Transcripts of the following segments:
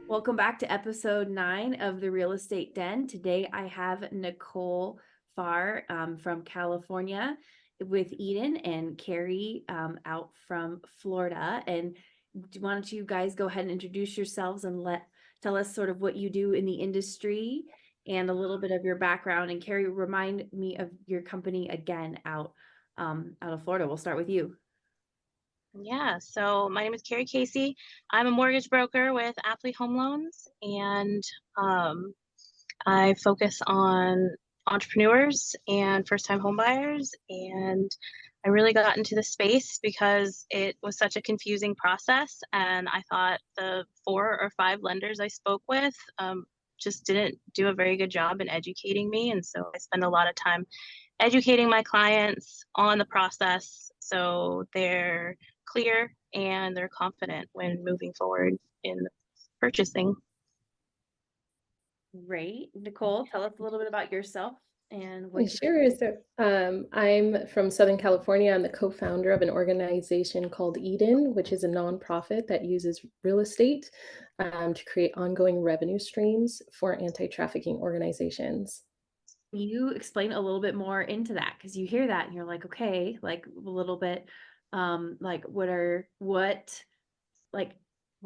Welcome back to episode 9 of the Real Estate Den. Today I have Nicole Farr from California with Eden and Carrie out from Florida. And why don't you guys go ahead and introduce yourselves and tell us sort of what you do in the industry and a little bit of your background. And Carrie, remind me of your company again out of Florida. We'll start with you. Yeah, so my name is Carrie Casey. I'm a mortgage broker with Aptly Home Loans, and I focus on entrepreneurs and first-time homebuyers. And I really got into the space because it was such a confusing process, and I thought the 4 or 5 lenders I spoke with just didn't do a very good job in educating me. And so I spend a lot of time educating my clients on the process so they're clear and they're confident when moving forward in purchasing. Great. Nicole, tell us a little bit about yourself and what you Sure. So, I'm from Southern California. I'm the co-founder of an organization called Eden, which is a nonprofit that uses real estate to create ongoing revenue streams for anti-trafficking organizations. you explain a little bit more into that? Because you hear that and you're like, okay, like a little bit, like what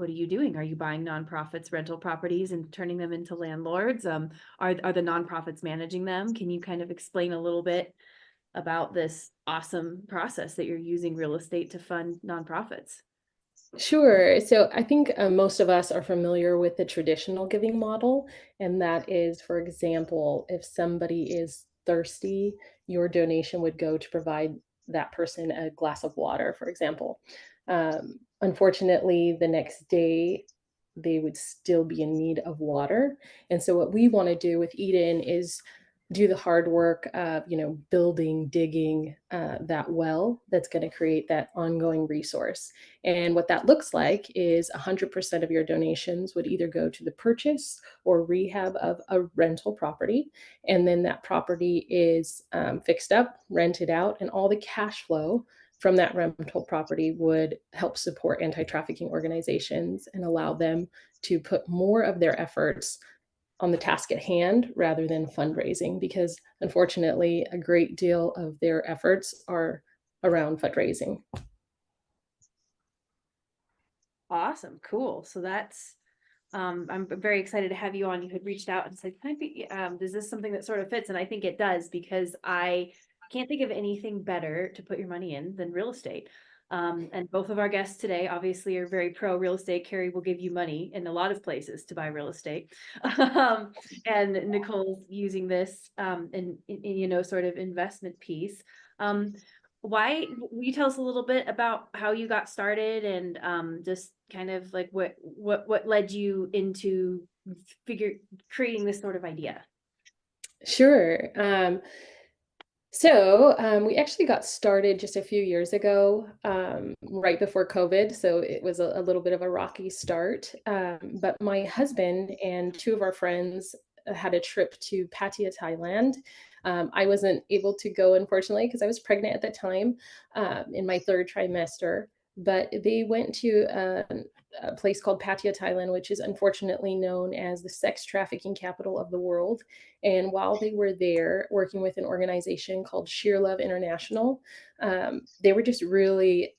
are you doing? Are you buying nonprofits rental properties and turning them into landlords? Are the nonprofits managing them? Can you kind of explain a little bit about this awesome process that you're using real estate to fund nonprofits? Sure. So I think most of us are familiar with the traditional giving model, and that is, for example, if somebody is thirsty, your donation would go to provide that person a glass of water, for example. Unfortunately, the next day, they would still be in need of water. And so what we want to do with Eden is do the hard work of, building, digging that well that's going to create that ongoing resource. And what that looks like is 100% of your donations would either go to the purchase or rehab of a rental property. And then that property is fixed up, rented out, and all the cash flow from that rental property would help support anti-trafficking organizations and allow them to put more of their efforts on the task at hand rather than fundraising, because unfortunately, a great deal of their efforts are around fundraising. Awesome. Cool. So that's, I'm very excited to have you on. You had reached out and said, is this something that sort of fits? And I think it does, because I can't think of anything better to put your money in than real estate. And both of our guests today obviously are very pro real estate. Carrie will give you money in a lot of places to buy real estate. And Nicole's using this in sort of investment piece. Why, will you tell us a little bit about how you got started and just kind of like what led you into creating this sort of idea? Sure. So we actually got started just a few years ago, right before COVID. So it was a little bit of a rocky start. But my husband and 2 of our friends had a trip to Pattaya, Thailand. I wasn't able to go, unfortunately, because I was pregnant at the time, in my 3rd trimester. But they went to a place called Pattaya, Thailand, which is unfortunately known as the sex trafficking capital of the world. And while they were there working with an organization called Sheer Love International, they were just really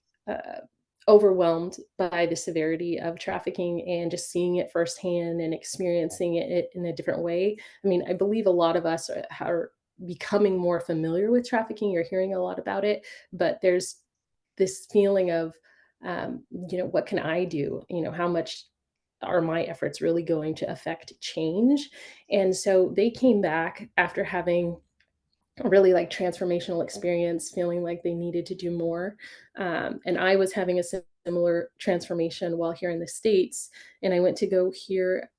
overwhelmed by the severity of trafficking and just seeing it firsthand and experiencing it in a different way. I mean, I believe a lot of us are becoming more familiar with trafficking. You're hearing a lot about it, but there's this feeling of, what can I do? How much are my efforts really going to affect change? And so they came back after having a really like transformational experience, feeling like they needed to do more. And I was having a similar transformation while here in the States. And I went to go hear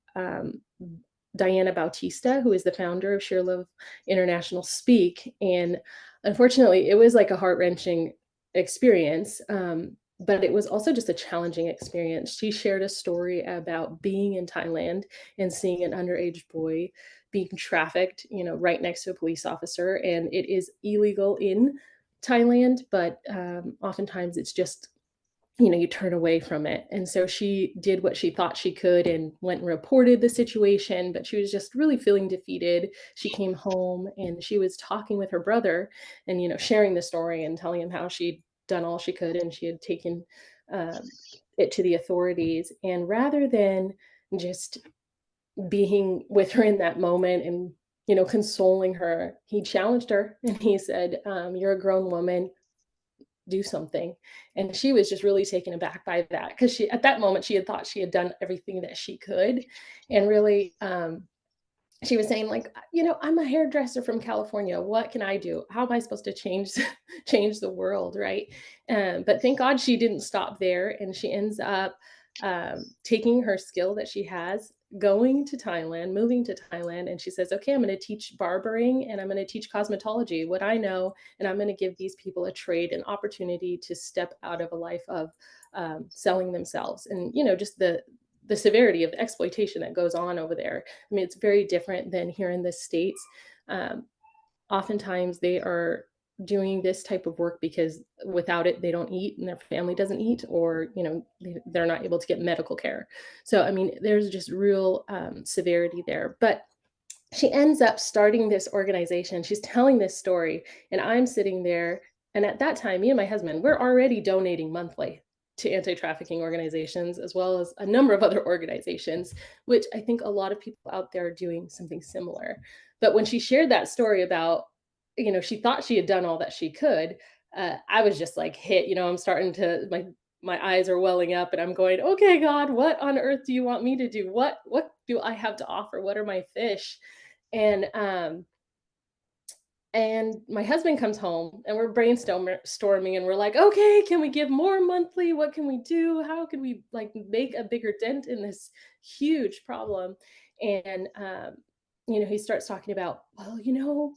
Diana Bautista, who is the founder of Sheer Love International, speak. And unfortunately, it was like a heart-wrenching experience. But it was also just a challenging experience. She shared a story about being in Thailand and seeing an underage boy being trafficked, right next to a police officer. And it is illegal in Thailand, but oftentimes it's just you turn away from it. And so she did what she thought she could and went and reported the situation, but she was just really feeling defeated. She came home and she was talking with her brother and, sharing the story and telling him how she'd done all she could and she had taken it to the authorities. And rather than just being with her in that moment and, consoling her, he challenged her and he said, "You're a grown woman, do something." And she was just really taken aback by that because she, at that moment, she had thought she had done everything that she could. And really, she was saying like, "I'm a hairdresser from California. What can I do? How am I supposed to change change the world?" Right. But thank God she didn't stop there. And she ends up taking her skill that she has, going to Thailand, moving to Thailand. And she says, "Okay, I'm going to teach barbering and I'm going to teach cosmetology, what I know. And I'm going to give these people a trade, an opportunity to step out of a life of selling themselves." And, just the severity of the exploitation that goes on over there. I mean, it's very different than here in the States. Um, Oftentimes they are doing this type of work because without it, they don't eat and their family doesn't eat, or, they're not able to get medical care. So, I mean, there's just real severity there. But she ends up starting this organization. She's telling this story, and I'm sitting there. And at that time, me and my husband, we're already donating monthly to anti-trafficking organizations, as well as a number of other organizations, which I think a lot of people out there are doing something similar. But when she shared that story about, she thought she had done all that she could, I was just like hit, I'm starting to, my eyes are welling up and I'm going, "Okay, God, what on earth do you want me to do? What do I have to offer? What are my fish?" And my husband comes home and we're brainstorming and we're like, "Okay, can we give more monthly? What can we do? How can we like make a bigger dent in this huge problem?" And he starts talking about, "Well,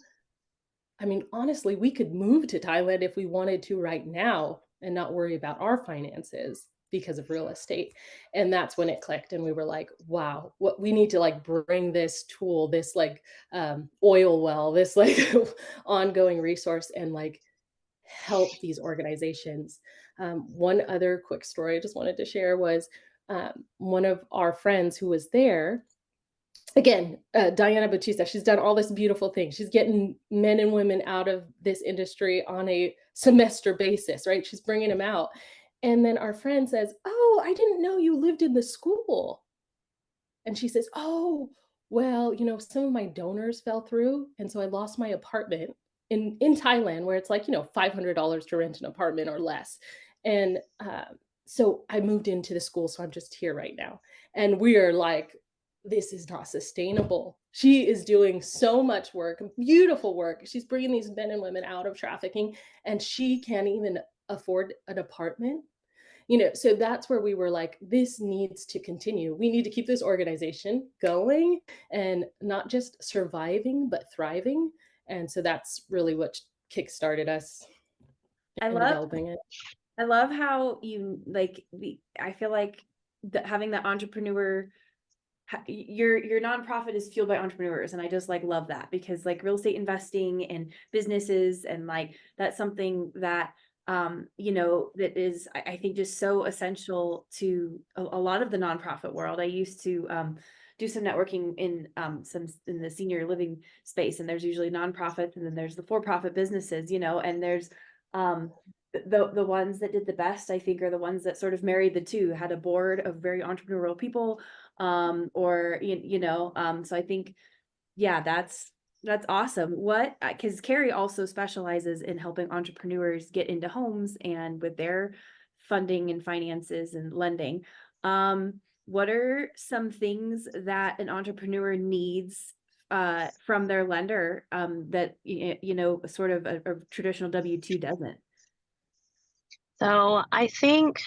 I mean, honestly, we could move to Thailand if we wanted to right now and not worry about our finances because of real estate." And that's when it clicked. And we were like, wow, what we need to like bring this tool, this like oil well, this like ongoing resource and like help these organizations. One other quick story I just wanted to share was one of our friends who was there. Again, Diana Batista, she's done all this beautiful thing. She's getting men and women out of this industry on a semester basis, right? She's bringing them out. And then our friend says, "Oh, I didn't know you lived in the school." And she says, "Oh, well, some of my donors fell through. And so I lost my apartment in Thailand, where it's like, $500 to rent an apartment or less. And so I moved into the school. So I'm just here right now." And we are like, this is not sustainable. She is doing so much work, beautiful work. She's bringing these men and women out of trafficking, and she can't even afford an apartment. So that's where we were like, this needs to continue. We need to keep this organization going and not just surviving, but thriving. And so that's really what kickstarted us I in love developing it. I love how you like I feel like having that entrepreneur, your nonprofit is fueled by entrepreneurs, and I just like love that, because like real estate investing and businesses and like that's something that that is I think just so essential to a lot of the nonprofit world. I used to do some networking in some in the senior living space, and there's usually nonprofits and then there's the for-profit businesses, and there's um the ones that did the best, I think, are the ones that sort of married the two, had a board of very entrepreneurial people, so I think, yeah, that's awesome. What, because Carrie also specializes in helping entrepreneurs get into homes and with their funding and finances and lending. What are some things that an entrepreneur needs from their lender that sort of a traditional W-2 doesn't? So I think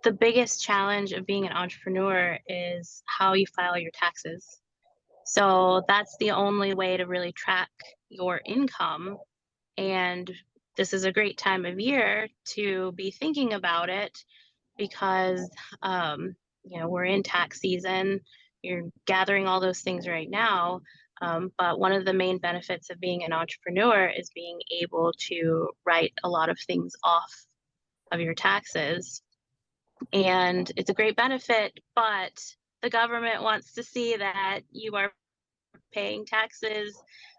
the biggest challenge of being an entrepreneur is how you file your taxes. So that's the only way to really track your income. And this is a great time of year to be thinking about it because, we're in tax season. You're gathering all those things right now. But one of the main benefits of being an entrepreneur is being able to write a lot of things off of your taxes. and it's a great benefit, but the government wants to see that you are paying taxes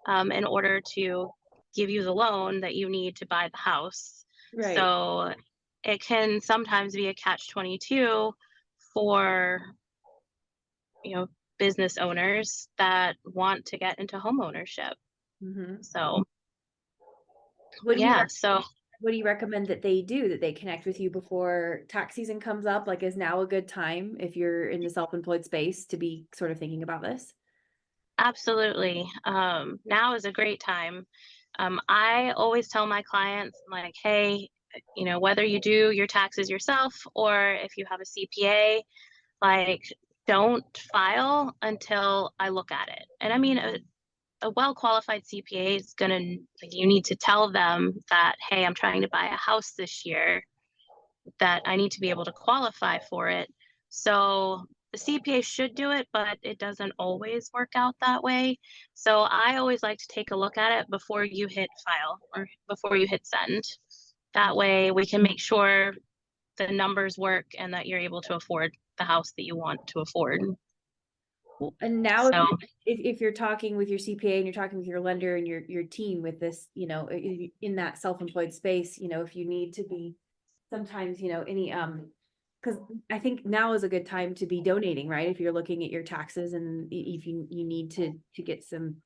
in order to give you the loan that you need to buy the house. Right. So it can sometimes be a catch-22 for, business owners that want to get into home ownership. Mm-hmm. So What do you yeah, so what do you recommend that they do, that they connect with you before tax season comes up? Like, is now a good time if you're in the self-employed space to be sort of thinking about this? absolutely. Now is a great time. I always tell my clients, I'm like, hey, whether you do your taxes yourself or if you have a CPA, like, don't file until I look at it. And I mean, a well-qualified CPA is gonna, like, you need to tell them that, hey, I'm trying to buy a house this year, that I need to be able to qualify for it. So the CPA should do it, but it doesn't always work out that way. So I always like to take a look at it before you hit file or before you hit send. That way we can make sure the numbers work and that you're able to afford the house that you want to afford. And now So if you're talking with your CPA and you're talking with your lender and your team with this, in that self-employed space, if you need to be sometimes, any because I think now is a good time to be donating, right? If you're looking at your taxes and if you need to get some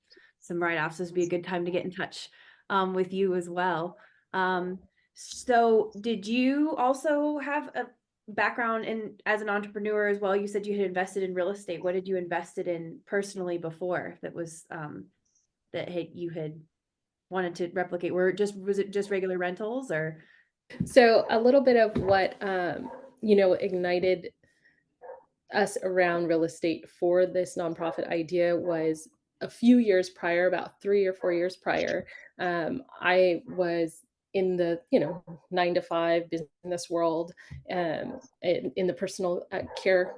write-offs, this would be a good time to get in touch with you as well. So did you also have a background in as an entrepreneur as well? You said you had invested in real estate. What did you invested in personally before that was you had wanted to replicate? Was it just regular rentals or? So a little bit of what ignited us around real estate for this nonprofit idea was a few years prior, about 3 or 4 years prior. I was in the 9 to 5 business world, in the personal care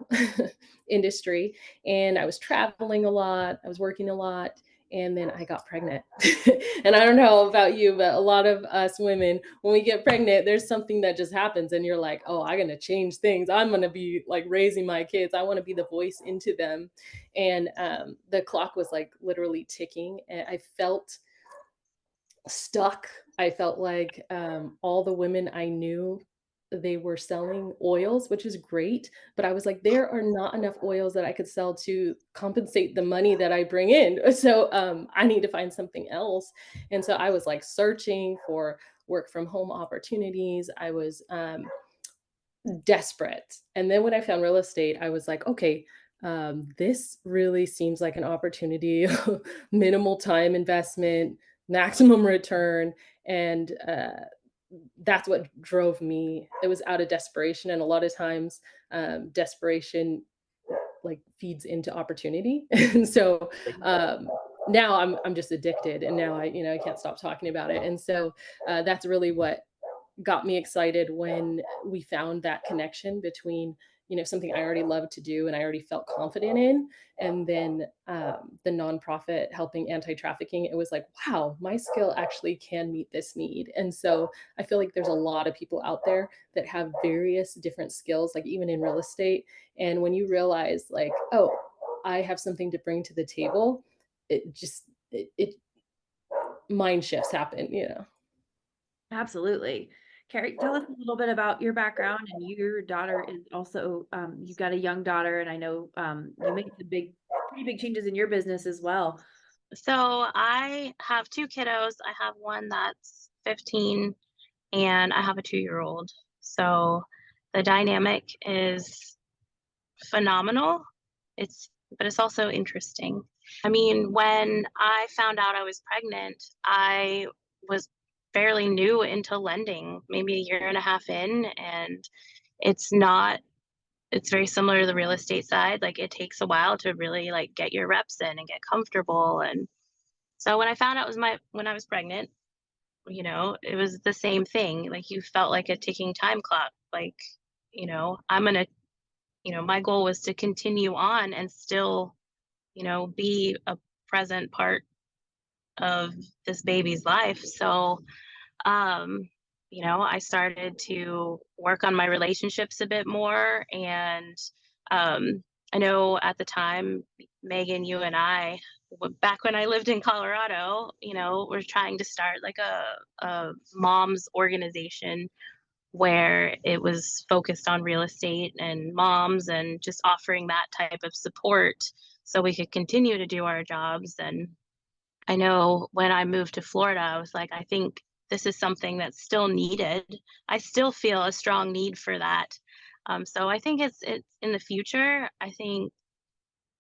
industry, and I was traveling a lot. I was working a lot, and then I got pregnant. And I don't know about you, but a lot of us women, when we get pregnant, there's something that just happens, and you're like, oh, I'm gonna change things. I'm gonna be like raising my kids. I want to be the voice into them. And the clock was like literally ticking, and I felt stuck. I felt like all the women I knew, they were selling oils, which is great, but I was like, there are not enough oils that I could sell to compensate the money that I bring in. So I need to find something else. And so I was like searching for work from home opportunities. I was desperate. And then when I found real estate, I was like, okay, this really seems like an opportunity, minimal time investment, maximum return. And that's what drove me. It was out of desperation. And a lot of times, desperation like feeds into opportunity. And so now I'm just addicted. And now I can't stop talking about it. And so that's really what got me excited when we found that connection between something I already loved to do and I already felt confident in, and then the nonprofit helping anti-trafficking. It was like, wow, my skill actually can meet this need. And so I feel like there's a lot of people out there that have various different skills, like even in real estate. And when you realize like, oh, I have something to bring to the table, it mind shifts happen. Absolutely. Carrie, tell us a little bit about your background, and your daughter is also, you've got a young daughter, and I know you made some pretty big changes in your business as well. So I have two kiddos. I have one that's 15 and I have a 2-year-old. So the dynamic is phenomenal. But it's also interesting. I mean, when I found out I was pregnant, I was fairly new into lending, maybe a year and a half in, and it's not it's very similar to the real estate side. Like, it takes a while to really like get your reps in and get comfortable. And so when I found out when I was pregnant, it was the same thing. Like, you felt like a ticking time clock. Like, I'm gonna, my goal was to continue on and still, be a present part of this baby's life. So, um, I started to work on my relationships a bit more. And um, I know at the time, Megan, you and I, back when I lived in Colorado, we're trying to start like a mom's organization where it was focused on real estate and moms and just offering that type of support so we could continue to do our jobs. And I know when I moved to Florida, I was like, I think this is something that's still needed. I still feel a strong need for that. So I think it's in the future. I think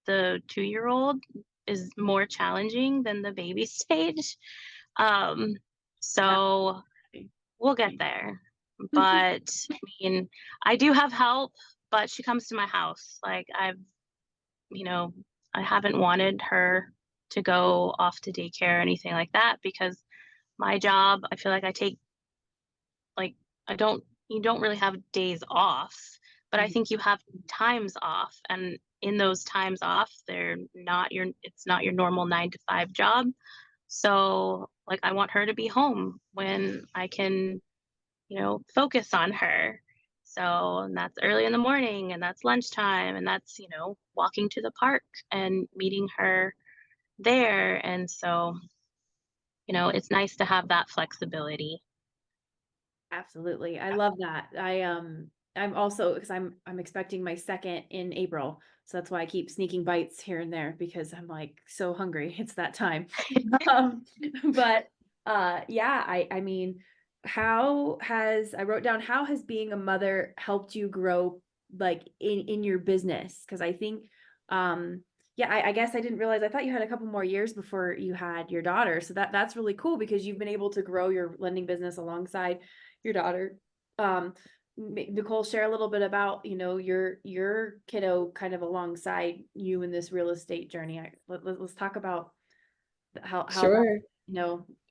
the 2-year-old is more challenging than the baby stage. Um, so we'll get there. But I mean, I do have help, but she comes to my house. Like you know, I haven't wanted her to go off to daycare or anything like that because my job, I feel like I take like I don't you don't really have days off, but I Mhm. think you have times off, and in those times off, it's not your normal 9 to 5 job. So like I want her to be home when I can, focus on her. So, and that's early in the morning and that's lunchtime and that's, walking to the park and meeting her there. And so, it's nice to have that flexibility. Absolutely. I love that. I'm also because I'm expecting my second in April. So that's why I keep sneaking bites here and there because I'm like so hungry. It's that time. Um, but yeah, I mean, I wrote down how has being a mother helped you grow like in your business? Because I think yeah, I guess I didn't realize I thought you had a couple more years before you had your daughter. So that's really cool because you've been able to grow your lending business alongside your daughter. Um, Nicole, share a little bit about, your kiddo kind of alongside you in this real estate journey. Let's talk about how that, Sure.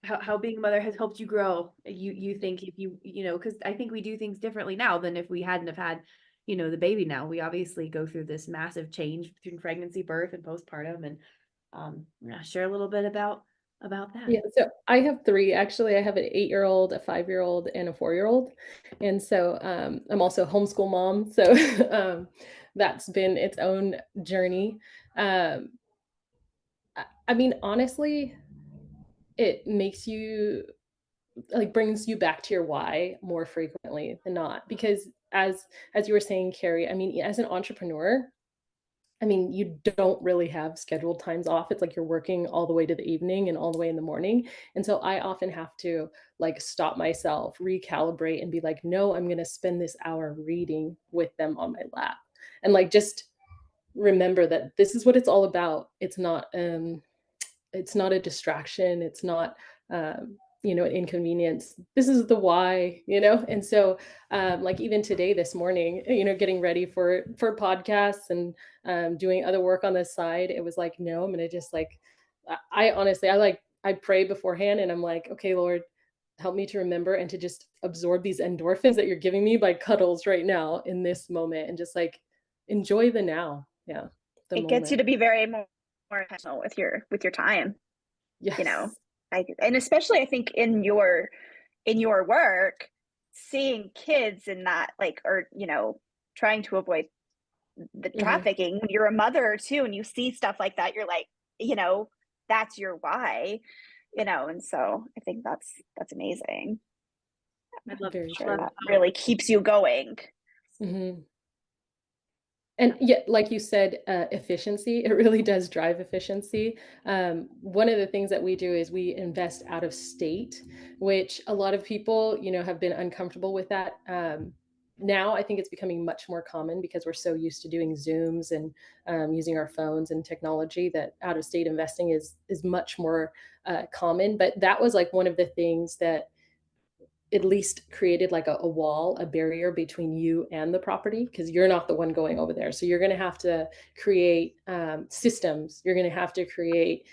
how being a mother has helped you grow. You think if because I think we do things differently now than if we hadn't have had, the baby now. We obviously go through this massive change between pregnancy, birth, and postpartum. And yeah, share a little bit about that. Yeah, so I have 3, actually. I have an 8-year-old, a 5-year-old, and a 4-year-old, and so, I'm also a homeschool mom, so, that's been its own journey. Um, I mean, honestly, it makes you like, brings you back to your why more frequently than not, because as you were saying, Carrie, I mean, as an entrepreneur, I mean, you don't really have scheduled times off. It's like you're working all the way to the evening and all the way in the morning. And so I often have to like stop myself, recalibrate, and be like, no, I'm going to spend this hour reading with them on my lap. And like just remember that this is what it's all about. It's not a distraction. It's not, an inconvenience. This is the why. And so, like even today, this morning, getting ready for podcasts and doing other work on the side, it was like, no, I'm gonna just like, I honestly, I pray beforehand, and I'm like, okay, Lord, help me to remember and to just absorb these endorphins that you're giving me by cuddles right now in this moment, and just like enjoy the now. Yeah, the It gets you moment. to be very more intentional with your time, you know. Yes. And especially I think in your work, seeing kids and not like or trying to avoid the Mhm. trafficking when you're a mother too and you see stuff like that, you're like, you know, that's your why, and so I think that's amazing. I I'm love Very I sure love true. that really keeps you going. Mhm. And yeah, like you said, efficiency, it really does drive efficiency. One of the things that we do is we invest out of state, which a lot of people, have been uncomfortable with that. Now I think it's becoming much more common because we're so used to doing Zooms and using our phones and technology that out of state investing is much more common. But that was like one of the things that at least created like a wall, a barrier between you and the property because you're not the one going over there. So you're going to have to create systems. You're going to have to create,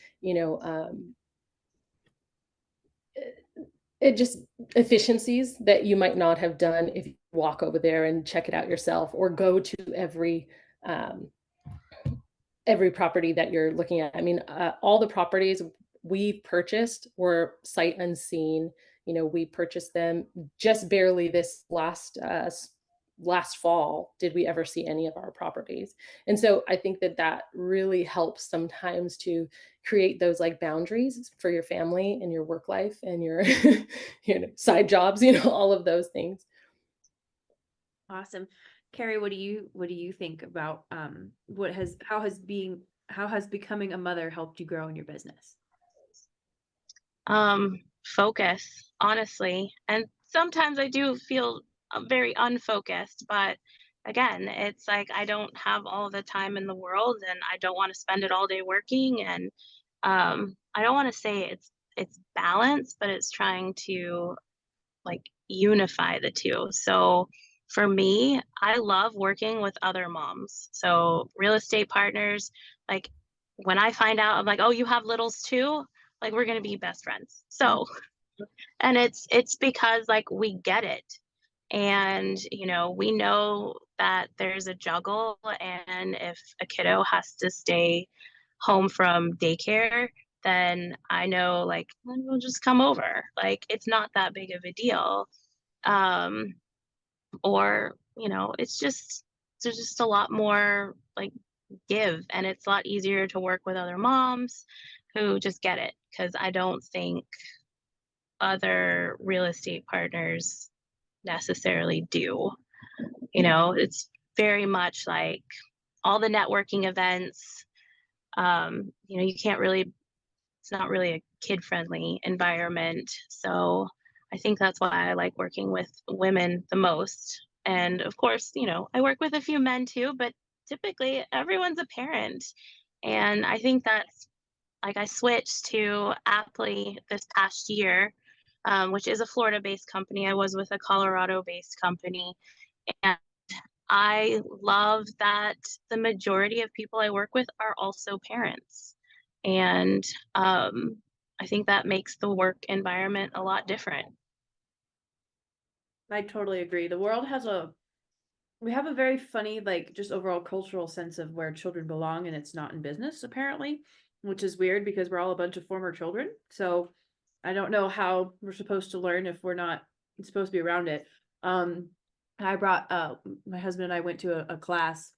it just efficiencies that you might not have done if you walk over there and check it out yourself or go to um, every property that you're looking at. I mean, all the properties we purchased were sight unseen, We purchased them just barely this last fall did we ever see any of our properties. And so I think that really helps sometimes to create those like boundaries for your family and your work life and your side jobs, all of those things. Awesome. Carrie, what do you think about how has becoming a mother helped you grow in your business? Focus, honestly. And sometimes I do feel very unfocused, but again, it's like I don't have all the time in the world and I don't want to spend it all day working. And I don't want to say it's balance, but it's trying to like unify the two. So for me, I love working with other moms. So real estate partners, like when I find out, I'm like, oh, you have littles too? Like we're gonna be best friends. So and it's because like we get it. And we know that there's a juggle, and if a kiddo has to stay home from daycare, then I know like we'll just come over. Like it's not that big of a deal. Um, or it's just there's just a lot more like give, and it's a lot easier to work with other moms who just get it, because I don't think other real estate partners necessarily do. It's very much like all the networking events. You can't really, it's not really a kid friendly environment. So I think that's why I like working with women the most. And of course, I work with a few men too, but typically everyone's a parent. And I think that's like I switched to Aptly this past year, which is a Florida based company. I was with a Colorado based company. And I love that the majority of people I work with are also parents. And I think that makes the work environment a lot different. I totally agree. We have a very funny, like just overall cultural sense of where children belong, and it's not in business apparently, which is weird because we're all a bunch of former children. So I don't know how we're supposed to learn if we're not supposed to be around it. I brought my husband and I went to a class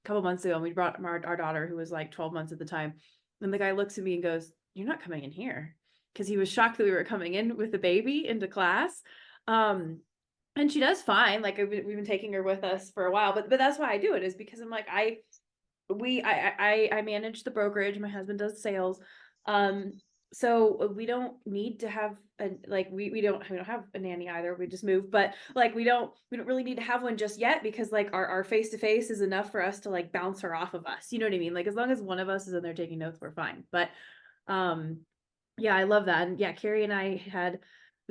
a couple months ago, and we brought our daughter, who was like 12 months at the time. And the guy looks at me and goes, "You're not coming in here," because he was shocked that we were coming in with the baby into class. And she does fine. Like we've been taking her with us for a while, but that's why I do it, is because I'm like, I manage the brokerage. My husband does sales. So we don't need to have we don't have a nanny either. We just moved, but like we don't really need to have one just yet, because like our face to face is enough for us to like bounce her off of us. You know what I mean? Like as long as one of us is in there taking notes, we're fine. But yeah, I love that. And yeah, Carrie and I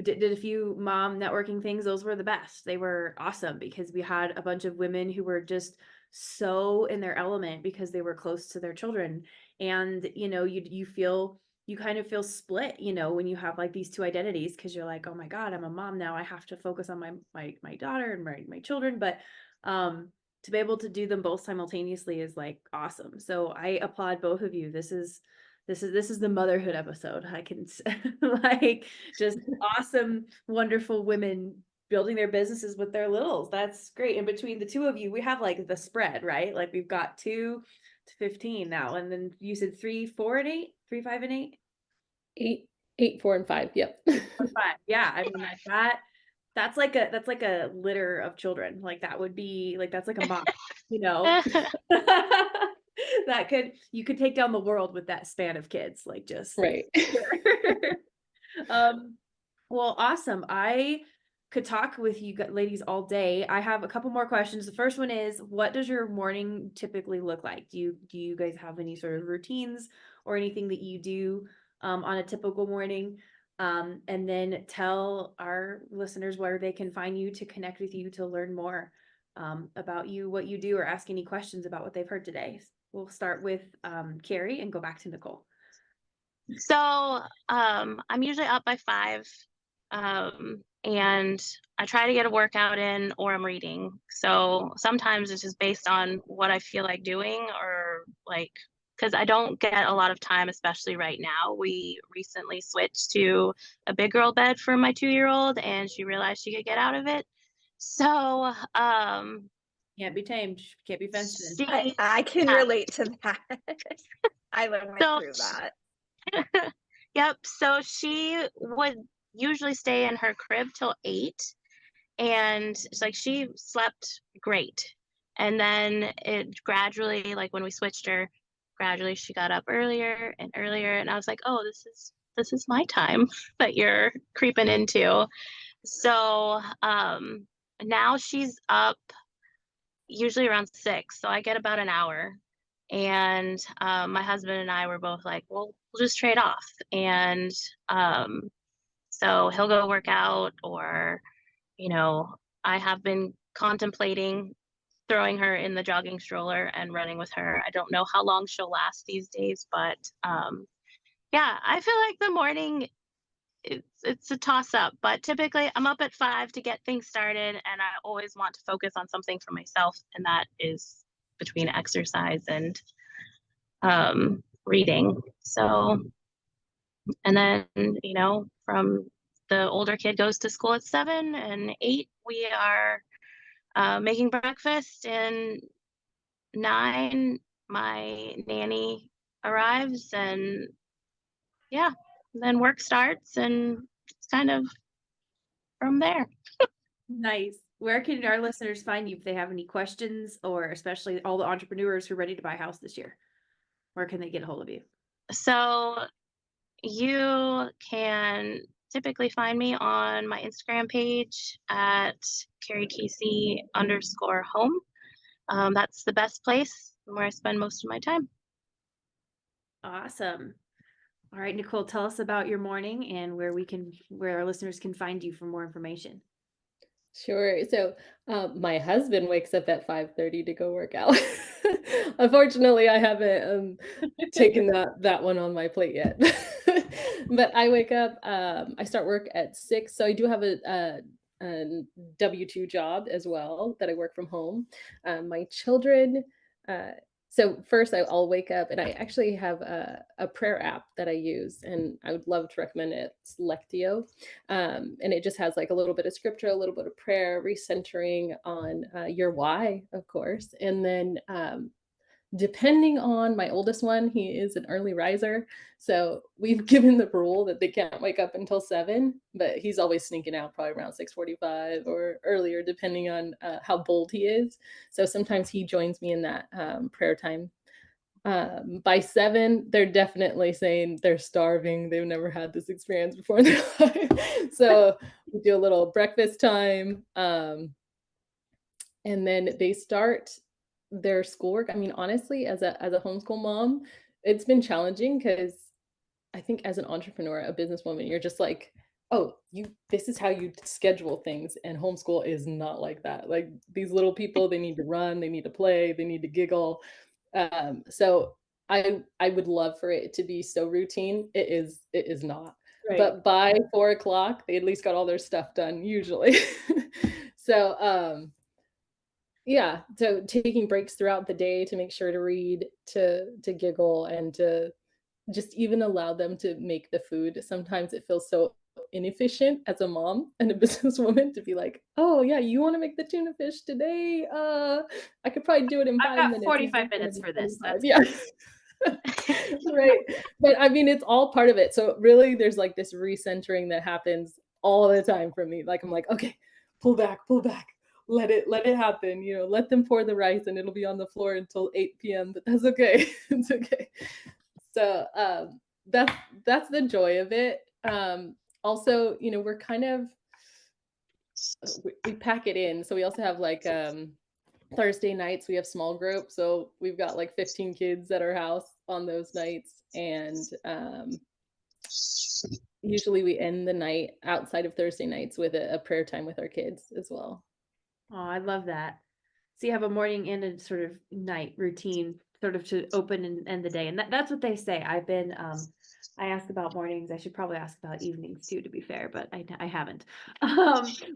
did a few mom networking things. Those were the best. They were awesome because we had a bunch of women who were just so in their element because they were close to their children. And you kind of feel split, when you have like these two identities, because you're like, oh my God, I'm a mom now. I have to focus on my daughter and my children. But to be able to do them both simultaneously is like awesome. So I applaud both of you. This is the motherhood episode. I can like just awesome, wonderful women building their businesses with their littles. That's great. And between the two of you, we have like the spread, right? Like we've got 2 to 15 now. And then you said 3, 4, and 8, 3, 5, and 8. 8, 4, and 5. Yep. 5. Yeah. I mean that's like a litter of children. Like that would be like, that's like a mom, you could take down the world with that span of kids, like just Right. Well, awesome. I could talk with you ladies all day. I have a couple more questions. The first one is, what does your morning typically look like? Do you guys have any sort of routines or anything that you do on a typical morning? And then tell our listeners where they can find you to connect with you, to learn more about you, what you do, or ask any questions about what they've heard today. We'll start with Carrie and go back to Nicole. So I'm usually up by 5, and I try to get a workout in, or I'm reading. So sometimes it's just based on what I feel like doing, or like because I don't get a lot of time, especially right now. We recently switched to a big girl bed for my 2-year-old, and she realized she could get out of it. So, Can't be tamed, can't be fenced in. I can yeah. relate to that. I went So, through that. yep. So she would usually stay in her crib till 8, and it's like she slept great. And then it gradually, like when we switched her, gradually she got up earlier and earlier, and I was like, oh, this is my time that you're creeping into. So now she's up usually around 6, so I get about an hour. And my husband and I were both like, well, we'll just trade off. And so he'll go work out, or, you know, I have been contemplating throwing her in the jogging stroller and running with her. I don't know how long she'll last these days, but yeah, I feel like the morning, it's a toss up, but typically I'm up at 5 to get things started, and I always want to focus on something for myself, and that is between exercise and reading. So, and then, you know, from the older kid goes to school at 7, and 8 we are making breakfast, and 9 my nanny arrives, and yeah, then work starts, and it's kind of from there. Nice. Where can our listeners find you if they have any questions, or especially all the entrepreneurs who are ready to buy a house this year? Where can they get a hold of you? So you can typically find me on my Instagram page at CarrieCasey_home. That's the best place where I spend most of my time. Awesome. All right, Nicole, tell us about your morning and where our listeners can find you for more information. Sure. So my husband wakes up at 5:30 to go work out. Unfortunately, I haven't taken that one on my plate yet. But I wake up, I start work at 6. So I do have a W-2 job as well that I work from home. My children, uh, so first I'll wake up, and I actually have a prayer app that I use, and I would love to recommend it. It's Lectio. And it just has like a little bit of scripture, a little bit of prayer, recentering on your why, of course. And then depending on my oldest one, he is an early riser. So we've given the rule that they can't wake up until 7, but he's always sneaking out probably around 6:45 or earlier, depending on how bold he is. So sometimes he joins me in that prayer time. By 7, they're definitely saying they're starving. They've never had this experience before in their life. So we do a little breakfast time. And then they start their schoolwork. I mean, honestly, as a homeschool mom, it's been challenging because I think as an entrepreneur, a businesswoman, you're just like, oh, this is how you schedule things. And homeschool is not like that. Like these little people, they need to run, they need to play, they need to giggle. So I would love for it to be so routine. It is not. Right. But by 4 o'clock, they at least got all their stuff done usually. So yeah, so taking breaks throughout the day to make sure to read, to giggle, and to just even allow them to make the food. Sometimes it feels so inefficient as a mom and a businesswoman to be like, oh yeah, you want to make the tuna fish today? I could probably do it in I've 5 got minutes. 45 minutes for this. That's Yeah. Right. But I mean, it's all part of it. So really there's like this recentering that happens all the time for me. Like I'm like, okay, pull back, let it happen, let them pour the rice and it'll be on the floor until 8 p.m. But that's okay. It's okay. So that's the joy of it. Also, we're kind of we pack it in. So we also have like Thursday nights we have small group. So we've got like 15 kids at our house on those nights. And usually we end the night outside of Thursday nights with a prayer time with our kids as well. Oh, I love that. So you have a morning and a sort of night routine, sort of to open and end the day. And that's what they say. I ask about mornings. I should probably ask about evenings too, to be fair, but I haven't.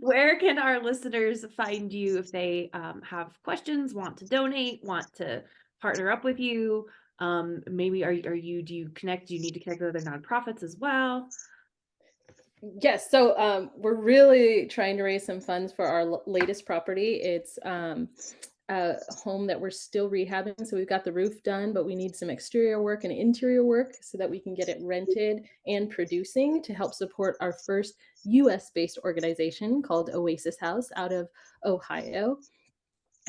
Where can our listeners find you if they have questions, want to donate, want to partner up with you? Maybe do you need to connect with other nonprofits as well? Yes, so we're really trying to raise some funds for our latest property. It's a home that we're still rehabbing. So we've got the roof done, but we need some exterior work and interior work so that we can get it rented and producing to help support our first US based organization called Oasis House out of Ohio.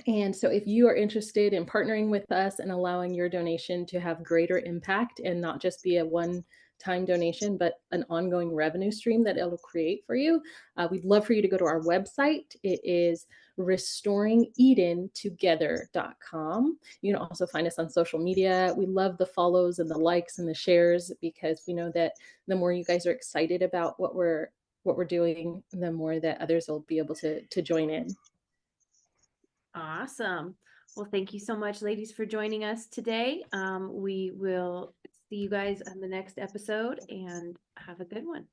And so, if you are interested in partnering with us and allowing your donation to have greater impact and not just be a one-time donation, but an ongoing revenue stream that it'll create for you, we'd love for you to go to our website. It is restoringedentogether.com. You can also find us on social media. We love the follows and the likes and the shares because we know that the more you guys are excited about what we're doing, the more that others will be able to join in. Awesome. Well, thank you so much, ladies, for joining us today. We will see you guys on the next episode, and have a good one.